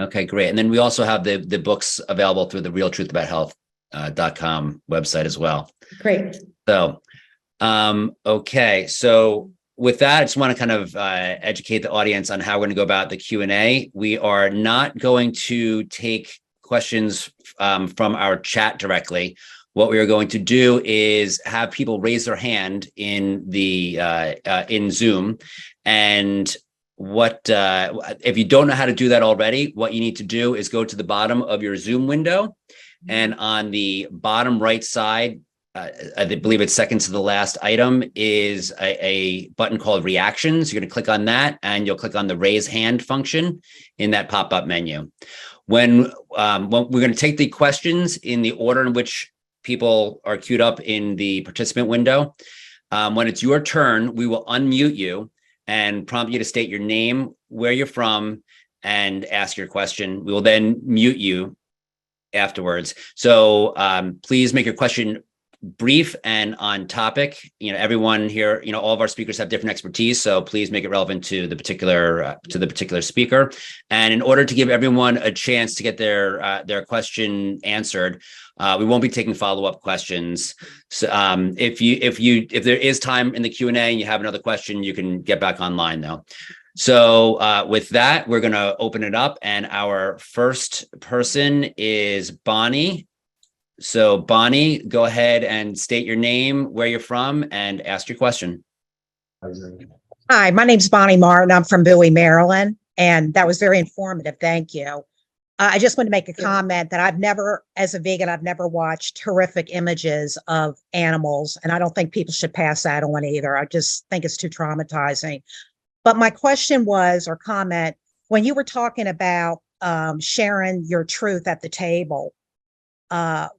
Okay, great. And then we also have the books available through the realtruthabout.health.com website as well. Great. So, okay. So with that, I just want to kind of educate the audience on how we're going to go about the Q&A. We are not going to take questions from our chat directly. What we are going to do is have people raise their hand in the in Zoom, and if you don't know how to do that already, what you need to do is go to the bottom of your Zoom window, and on the bottom right side, I believe it's second to the last item, is a button called Reactions. You're going to click on that, and you'll click on the Raise Hand function in that pop-up menu. When we're going to take the questions in the order in which people are queued up in the participant window. When it's your turn, we will unmute you and prompt you to state your name, where you're from, and ask your question. We will then mute you afterwards. So please make your question brief and on topic. Everyone here, all of our speakers have different expertise, so please make it relevant to the particular speaker. And in order to give everyone a chance to get their question answered, we won't be taking follow-up questions. So if there is time in the Q&A and you have another question, you can get back online though. So with that, we're going to open it up, and our first person is Bonnie. So Bonnie, go ahead and state your name, where you're from, and ask your question. Hi, my name's Bonnie Martin. I'm from Bowie, Maryland, and that was very informative. Thank you. I just want to make a comment that as a vegan, I've never watched horrific images of animals, and I don't think people should pass that on either. I just think it's too traumatizing. But my question was, or comment, when you were talking about sharing your truth at the table,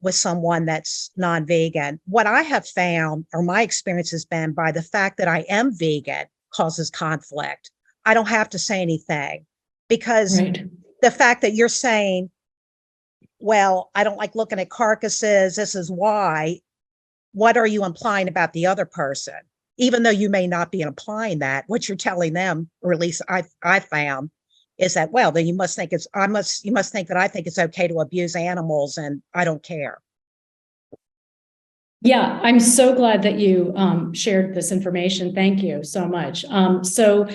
with someone that's non-vegan, what I have found, or my experience has been, by the fact that I am vegan causes conflict. I don't have to say anything, because the fact that you're saying, well, I don't like looking at carcasses, this is why, what are you implying about the other person? Even though you may not be implying that, what you're telling them, or at least I found, is that, well, then you must think that I think it's okay to abuse animals, and I don't care. Yeah, I'm so glad that you shared this information. Thank you so much. So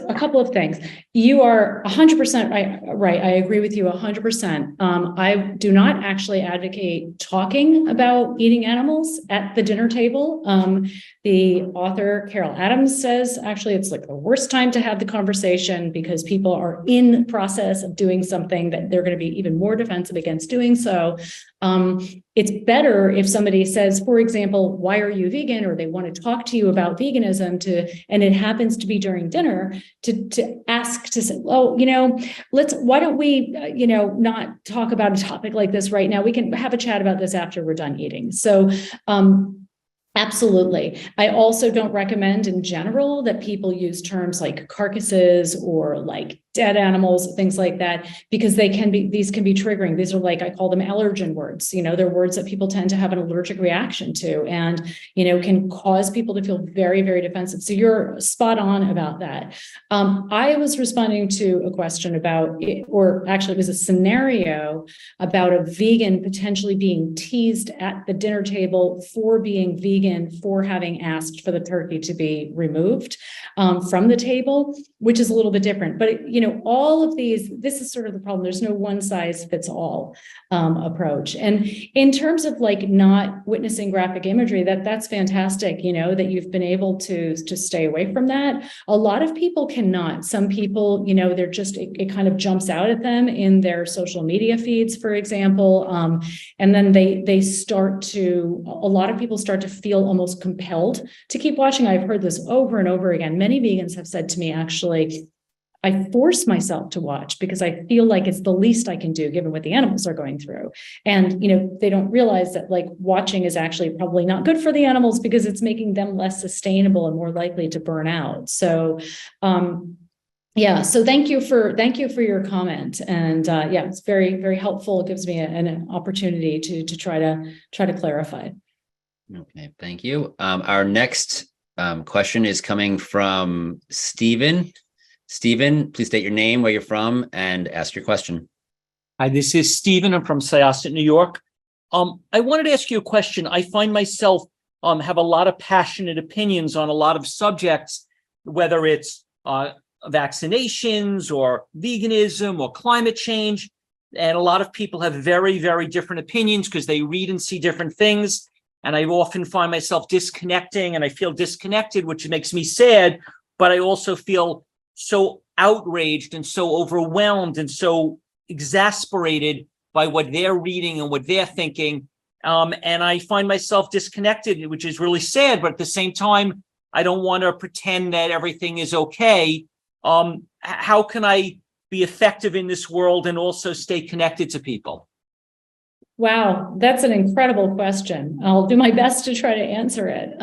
a couple of things. You are 100% right. I agree with you 100%. I do not actually advocate talking about eating animals at the dinner table. The author, Carol Adams, says actually it's like the worst time to have the conversation, because people are in the process of doing something that they're going to be even more defensive against doing so. It's better if somebody says, for example, why are you vegan? Or they want to talk to you about veganism, and it happens to be during dinner, to ask, to say, oh, why don't we, not talk about a topic like this right now? We can have a chat about this after we're done eating. So, absolutely. I also don't recommend in general that people use terms like carcasses or like dead animals, things like that, because these can be triggering. These are, like, I call them allergen words. They're words that people tend to have an allergic reaction to, and, can cause people to feel very, very defensive. So you're spot on about that. I was responding to a question about, or actually it was a scenario about a vegan potentially being teased at the dinner table for being vegan, for having asked for the turkey to be removed from the table, which is a little bit different. But all of these, this is sort of the problem. There's no one size fits all approach. And in terms of like not witnessing graphic imagery, that's fantastic, that you've been able to stay away from that. A lot of people cannot. Some people, they're just, it kind of jumps out at them in their social media feeds, for example. And then a lot of people start to feel almost compelled to keep watching. I've heard this over and over again. Many vegans have said to me, actually, I force myself to watch because I feel like it's the least I can do given what the animals are going through. And, they don't realize that like watching is actually probably not good for the animals, because it's making them less sustainable and more likely to burn out. So, so thank you for your comment. And it's very, very helpful. It gives me an opportunity to try to clarify. Okay, thank you. Our next question is coming from Stephen. Stephen, please state your name, where you're from, and ask your question. Hi, this is Stephen. I'm from Syosset, New York. I wanted to ask you a question. I find myself have a lot of passionate opinions on a lot of subjects, whether it's vaccinations or veganism or climate change. And a lot of people have very, very different opinions because they read and see different things. And I often find myself disconnecting, and I feel disconnected, which makes me sad. But I also feel so outraged and so overwhelmed and so exasperated by what they're reading and what they're thinking. And I find myself disconnected, which is really sad. But at the same time, I don't want to pretend that everything is okay. How can I be effective in this world and also stay connected to people? Wow, that's an incredible question. I'll do my best to try to answer it.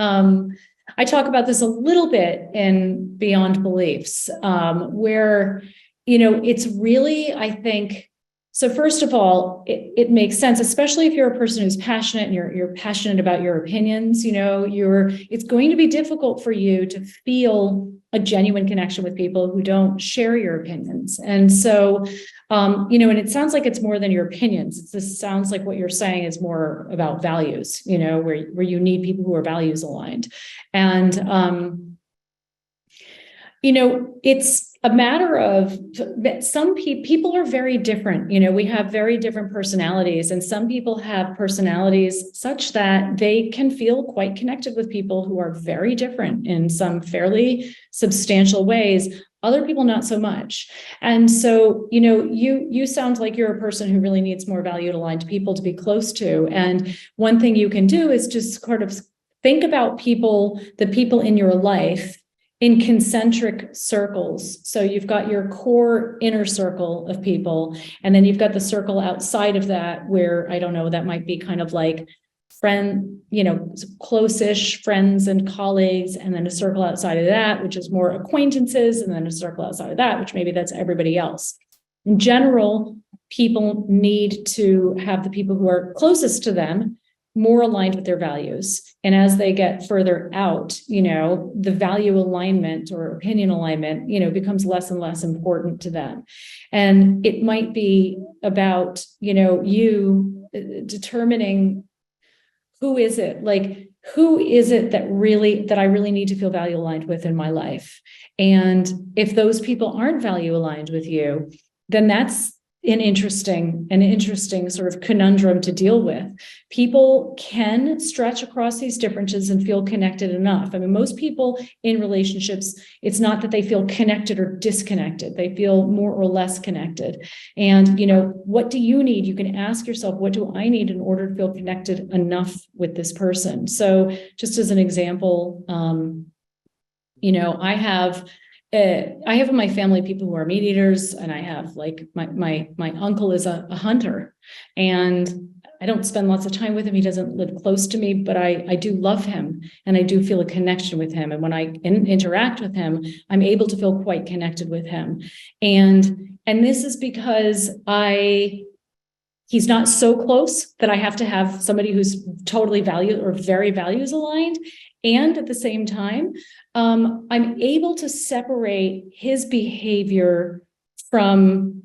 I talk about this a little bit in Beyond Beliefs, where, it's really, I think, so first of all, it makes sense, especially if you're a person who's passionate and you're passionate about your opinions, it's going to be difficult for you to feel a genuine connection with people who don't share your opinions. And so, and it sounds like it's more than your opinions. This sounds like what you're saying is more about values, where you need people who are values aligned. And, it's a matter of some people are very different. We have very different personalities, and some people have personalities such that they can feel quite connected with people who are very different in some fairly substantial ways. Other people, not so much. And so, you sound like you're a person who really needs more value aligned people to be close to. And one thing you can do is just sort of think about the people in your life in concentric circles. So you've got your core inner circle of people, and then you've got the circle outside of that where, I don't know, that might be kind of like close-ish friends and colleagues, and then a circle outside of that, which is more acquaintances, and then a circle outside of that, which maybe that's everybody else. In general, people need to have the people who are closest to them more aligned with their values. And as they get further out, the value alignment or opinion alignment, becomes less and less important to them. And it might be about, you determining who is it that I really need to feel value aligned with in my life. And if those people aren't value aligned with you, then that's an interesting sort of conundrum to deal with. People can stretch across these differences and feel connected enough. I mean, most people in relationships, it's not that they feel connected or disconnected. They feel more or less connected. And, what do you need? You can ask yourself, what do I need in order to feel connected enough with this person? So just as an example, I have in my family people who are meat eaters, and I have my uncle is a hunter, and I don't spend lots of time with him. He doesn't live close to me, but I do love him, and I do feel a connection with him. And when I interact with him, I'm able to feel quite connected with him. And this is because he's not so close that I have to have somebody who's totally very values aligned. And at the same time, I'm able to separate his behavior from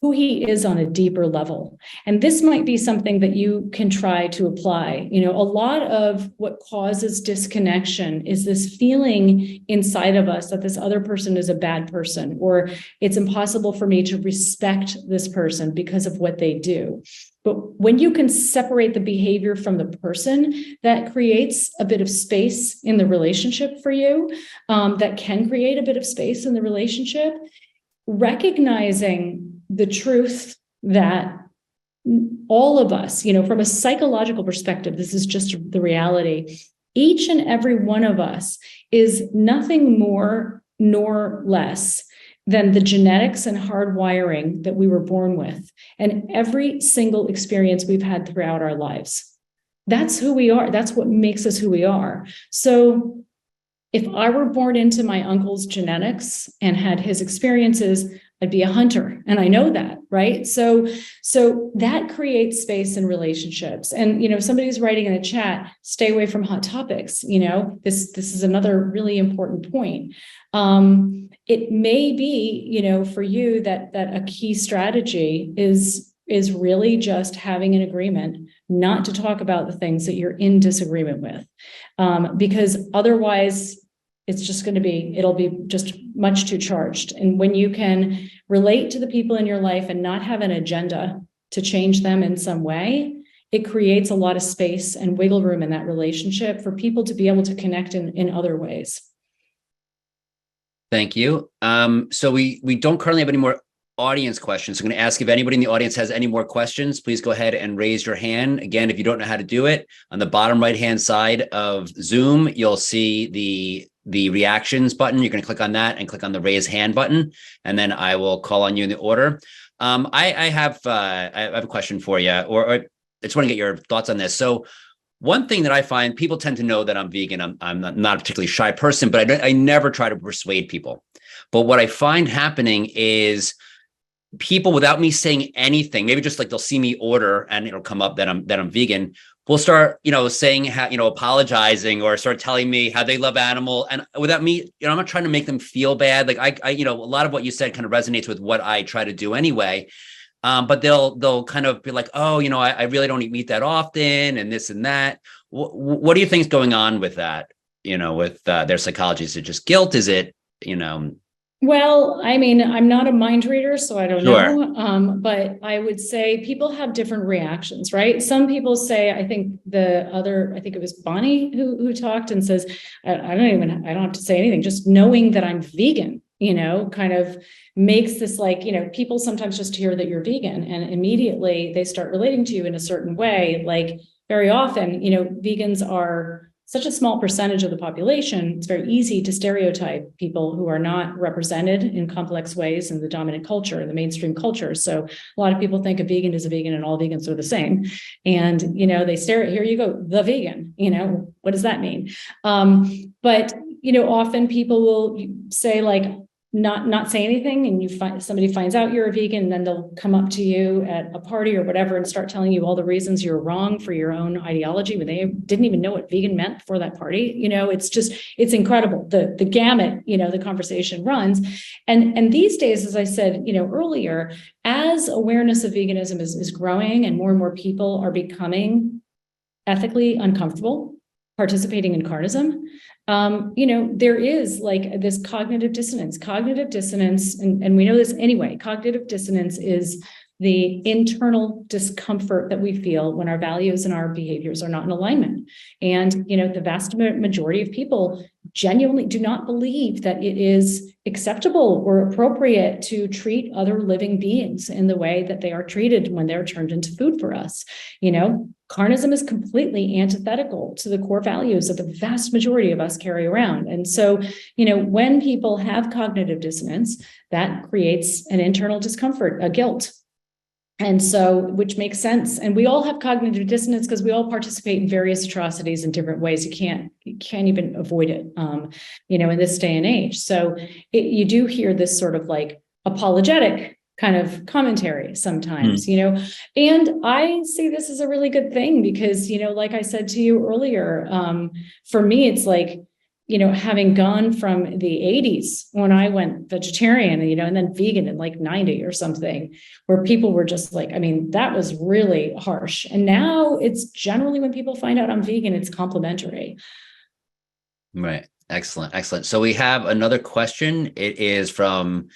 who he is on a deeper level. And this might be something that you can try to apply. A lot of what causes disconnection is this feeling inside of us that this other person is a bad person, or it's impossible for me to respect this person because of what they do. But when you can separate the behavior from the person, that creates a bit of space in the relationship for you, that can create a bit of space in the relationship, recognizing the truth that all of us, from a psychological perspective, this is just the reality. Each and every one of us is nothing more nor less than the genetics and hardwiring that we were born with, and every single experience we've had throughout our lives. That's who we are. That's what makes us who we are. So if I were born into my uncle's genetics and had his experiences, I'd be a hunter. And I know that, right? So that creates space in relationships. And, somebody's writing in a chat, stay away from hot topics. This is another really important point. It may be, for you that a key strategy is really just having an agreement not to talk about the things that you're in disagreement with. Because otherwise it'll be just much too charged. And when you can relate to the people in your life and not have an agenda to change them in some way, it creates a lot of space and wiggle room in that relationship for people to be able to connect in other ways. Thank you. So we don't currently have any more audience questions. So I'm going to ask if anybody in the audience has any more questions, please go ahead and raise your hand. Again, if you don't know how to do it, on the bottom right-hand side of Zoom, you'll see the reactions button. You're going to click on that and click on the raise hand button, and then I will call on you in the order. I have a question for you, or I just want to get your thoughts on this. So one thing that I find, people tend to know that I'm vegan. I'm not a particularly shy person, but I never try to persuade people. But what I find happening is people, without me saying anything, maybe just like they'll see me order and it'll come up that I'm vegan, will start, saying how, apologizing or start telling me how they love animal. And without me, I'm not trying to make them feel bad. Like I a lot of what you said kind of resonates with what I try to do anyway. But they'll kind of be like, oh, I really don't eat meat that often and this and that. What do you think is going on with that? With their psychology? Is it just guilt? Is it, Well, I'm not a mind reader, so I don't Sure. know. But I would say people have different reactions, right? Some people say, I think it was Bonnie who talked and says, I don't have to say anything. Just knowing that I'm vegan, kind of makes this like, people sometimes just hear that you're vegan and immediately they start relating to you in a certain way. Like very often, vegans are such a small percentage of the population, it's very easy to stereotype people who are not represented in complex ways in the dominant culture, the mainstream culture. So a lot of people think a vegan is a vegan and all vegans are the same. And, they stare at, here you go, the vegan, what does that mean? But, often people will say like, not say anything, and somebody finds out you're a vegan, and then they'll come up to you at a party or whatever and start telling you all the reasons you're wrong for your own ideology when they didn't even know what vegan meant before that party. It's incredible. The gamut, the conversation runs. And these days, as I said, earlier, as awareness of veganism is growing and more people are becoming ethically uncomfortable participating in Carnism, there is like this cognitive dissonance, and we know this anyway. Cognitive dissonance is the internal discomfort that we feel when our values and our behaviors are not in alignment. And, the vast majority of people genuinely do not believe that it is acceptable or appropriate to treat other living beings in the way that they are treated when they're turned into food for us. Carnism is completely antithetical to the core values that the vast majority of us carry around. And so, when people have cognitive dissonance, that creates an internal discomfort, a guilt. And so, which makes sense. And we all have cognitive dissonance because we all participate in various atrocities in different ways. You can't even avoid it, in this day and age. So you do hear this sort of like apologetic kind of commentary sometimes, and I see this as a really good thing because, like I said to you earlier, for me, it's like, having gone from the 80s when I went vegetarian, and then vegan in like 90 or something, where people were just like, that was really harsh. And now it's generally when people find out I'm vegan, it's complimentary. Right. Excellent. So we have another question. It is from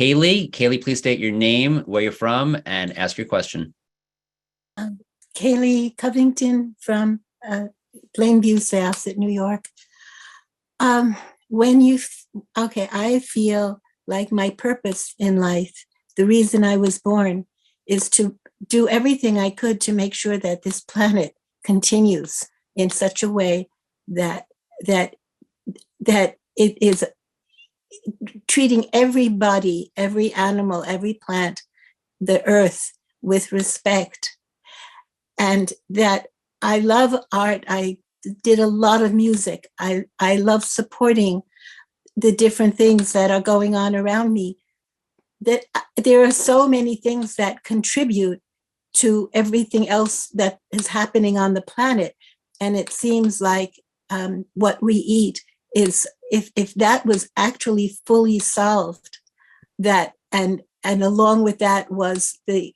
Kaylee. Kaylee, please state your name, where you're from, and ask your question. Kaylee Covington from Plainview, Syosset, New York. I feel like my purpose in life, the reason I was born, is to do everything I could to make sure that this planet continues in such a way that it is treating everybody, every animal, every plant, the earth with respect. And that I love art. I did a lot of music. I love supporting the different things that are going on around me. that there are so many things that contribute to everything else that is happening on the planet. And it seems like what we eat is, if that was actually fully solved, that and along with that was the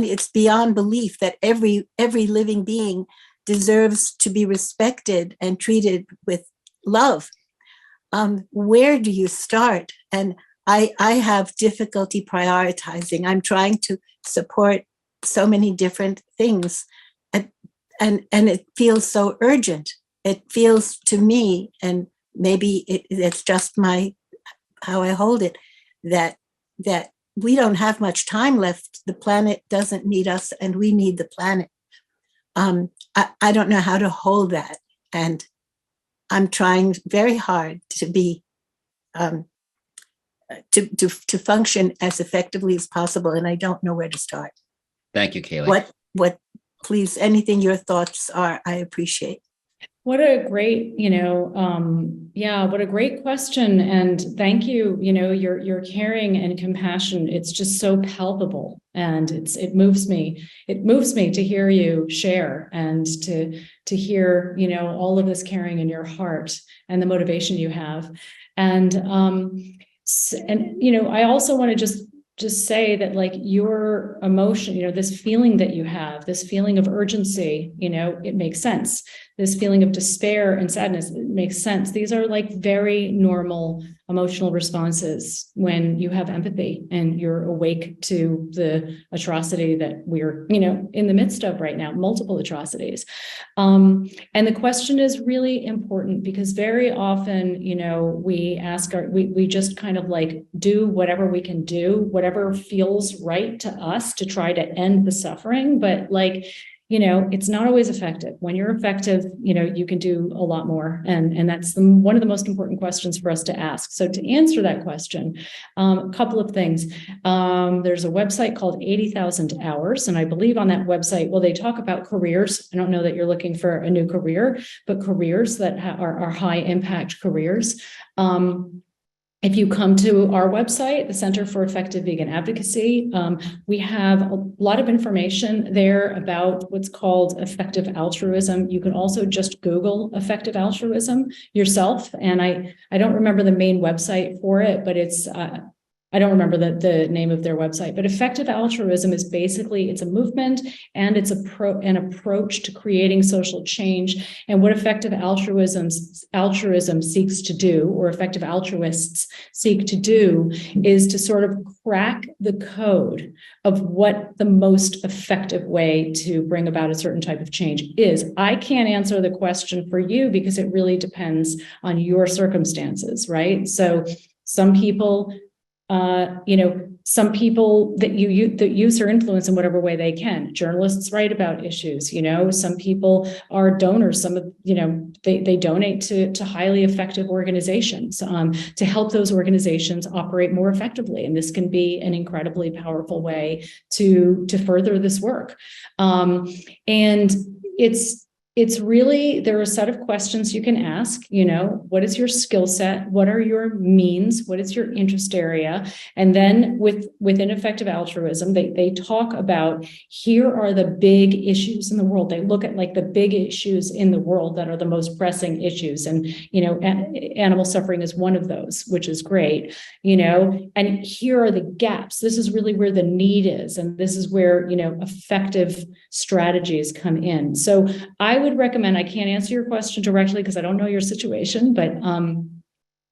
it's beyond belief that every living being deserves to be respected and treated with love. Where do you start? And I have difficulty prioritizing. I'm trying to support so many different things, and it feels so urgent. It feels to me, and maybe it's just how I hold it, that we don't have much time left. The planet doesn't need us, and we need the planet. I don't know how to hold that, and I'm trying very hard to be to function as effectively as possible, and I don't know where to start. Thank you, Kaylee. What? Please, anything your thoughts are, I appreciate. What a great, what a great question. And thank you, your caring and compassion. It's just so palpable, and it moves me. It moves me to hear you share, and to hear, all of this caring in your heart and the motivation you have. And I also want to just say that, like, your emotion, this feeling that you have, this feeling of urgency, it makes sense. This feeling of despair and sadness, it makes sense. These are like very normal emotional responses when you have empathy and you're awake to the atrocity that we're, in the midst of right now, multiple atrocities. And the question is really important, because very often, we just kind of like do whatever we can do, whatever feels right to us to try to end the suffering. But it's not always effective. When you're effective, you can do a lot more. And that's one of the most important questions for us to ask. So to answer that question, a couple of things. There's a website called 80,000 Hours. And I believe on that website, they talk about careers. I don't know that you're looking for a new career, but careers that are high impact careers. If you come to our website, the Center for Effective Vegan Advocacy, we have a lot of information there about what's called effective altruism. You can also just Google effective altruism yourself. And I don't remember the main website for it, but it's I don't remember the name of their website, but effective altruism is basically, it's a movement, and it's an approach to creating social change. And what effective altruism seeks to do, or effective altruists seek to do, is to sort of crack the code of what the most effective way to bring about a certain type of change is. I can't answer the question for you, because it really depends on your circumstances, right? So some people some people that use their influence in whatever way they can. Journalists write about issues, some people are donors. Some of, they donate to highly effective organizations to help those organizations operate more effectively. And this can be an incredibly powerful way to further this work. And it's really, there are a set of questions you can ask, what is your skill set? What are your means? What is your interest area? And then within effective altruism, they talk about, here are the big issues in the world. They look at like the big issues in the world that are the most pressing issues. And, animal suffering is one of those, which is great, and here are the gaps. This is really where the need is. And this is where, effective strategies come in. So I would recommend, I can't answer your question directly because I don't know your situation, but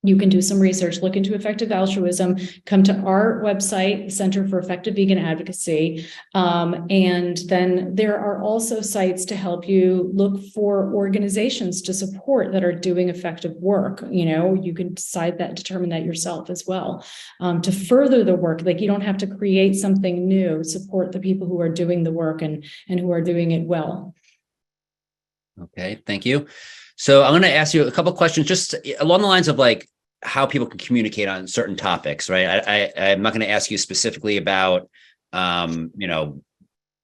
you can do some research, look into effective altruism, come to our website, Center for Effective Vegan Advocacy. And then there are also sites to help you look for organizations to support that are doing effective work. You can determine that yourself as well, to further the work. Like, you don't have to create something new, support the people who are doing the work and who are doing it well. Okay, thank you. So I'm going to ask you a couple of questions just along the lines of like how people can communicate on certain topics, right? I'm not going to ask you specifically about, whether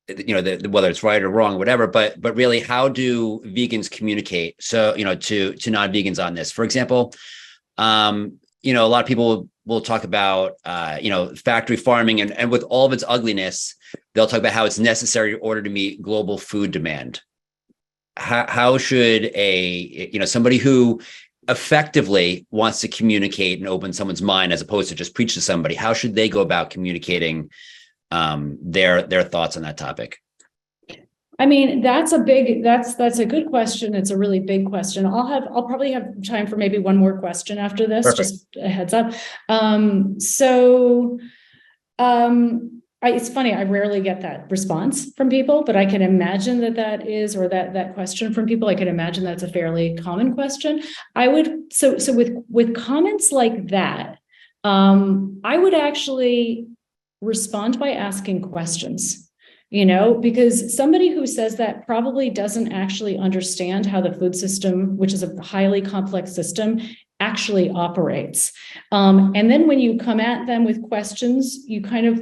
it's right or wrong, whatever, but really, how do vegans communicate? So, to non-vegans on this, for example, a lot of people will talk about, factory farming and with all of its ugliness, they'll talk about how it's necessary in order to meet global food demand. How should somebody who effectively wants to communicate and open someone's mind as opposed to just preach to somebody, how should they go about communicating their thoughts on that topic? I mean, that's a good question. It's a really big question. I'll probably have time for maybe one more question after this. Perfect. Just a heads up. It's funny, I rarely get that response from people, but I can imagine that question from people. I can imagine that's a fairly common question. So with comments like that, I would actually respond by asking questions. Because somebody who says that probably doesn't actually understand how the food system, which is a highly complex system, actually operates. And then when you come at them with questions, you kind of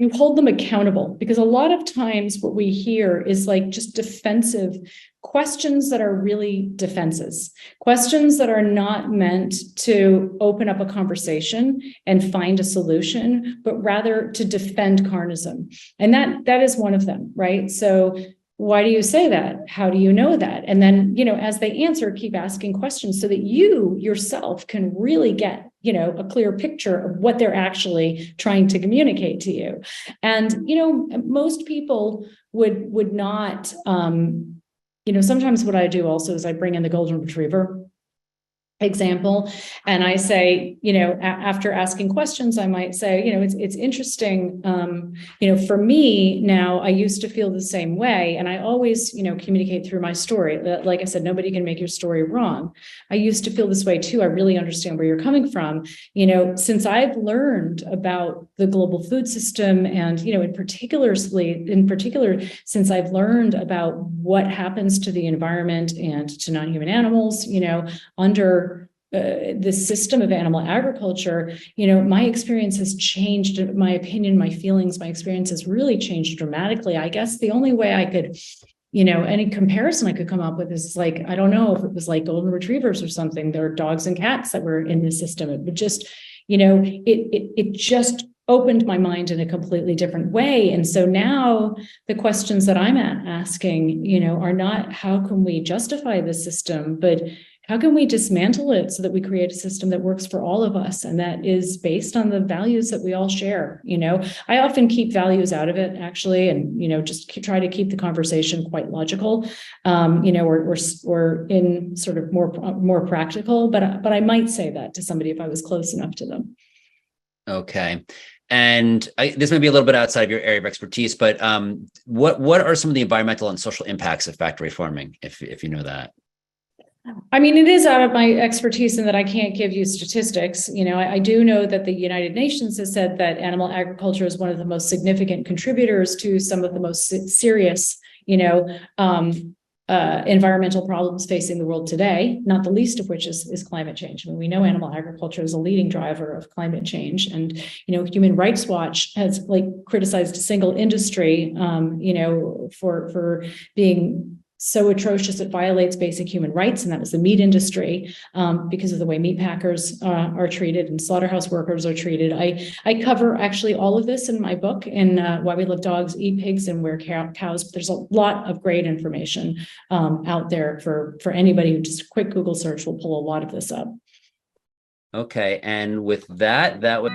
you hold them accountable, because a lot of times what we hear is just defensive questions that are really defenses, questions that are not meant to open up a conversation and find a solution, but rather to defend carnism. And that is one of them, right? So why do you say that? How do you know that? And then, as they answer, keep asking questions so that you yourself can really get, a clear picture of what they're actually trying to communicate to you. And, most people would not, sometimes what I do also is I bring in the golden retriever example. And I say, after asking questions, I might say, it's interesting. For me now, I used to feel the same way. And I always, communicate through my story. Like I said, nobody can make your story wrong. I used to feel this way too. I really understand where you're coming from. Since I've learned about the global food system and, in particular, since I've learned about what happens to the environment and to non-human animals, under the system of animal agriculture, my experience has changed. My opinion, my feelings, my experience has really changed dramatically. I guess the only way I could, any comparison I could come up with is I don't know if it was golden retrievers or something. There are dogs and cats that were in the system. It would just, it just opened my mind in a completely different way. And so now the questions that I'm asking, are not how can we justify the system, but how can we dismantle it so that we create a system that works for all of us and that is based on the values that we all share? I often keep values out of it, actually, and just try to keep the conversation quite logical, or in sort of more practical. But I might say that to somebody if I was close enough to them. Okay. And this may be a little bit outside of your area of expertise, but what are some of the environmental and social impacts of factory farming, if you know that? I mean, it is out of my expertise in that I can't give you statistics. I do know that the United Nations has said that animal agriculture is one of the most significant contributors to some of the most serious, environmental problems facing the world today, not the least of which is climate change. I mean, we know animal agriculture is a leading driver of climate change. And, Human Rights Watch has criticized a single industry, for being so atrocious it violates basic human rights, and that was the meat industry, because of the way meat packers are treated and slaughterhouse workers are treated. I cover actually all of this in my book in Why We Love Dogs, Eat Pigs, and Wear Cows. But there's a lot of great information out there for anybody who just a quick Google search will pull a lot of this up. Okay, and with that would.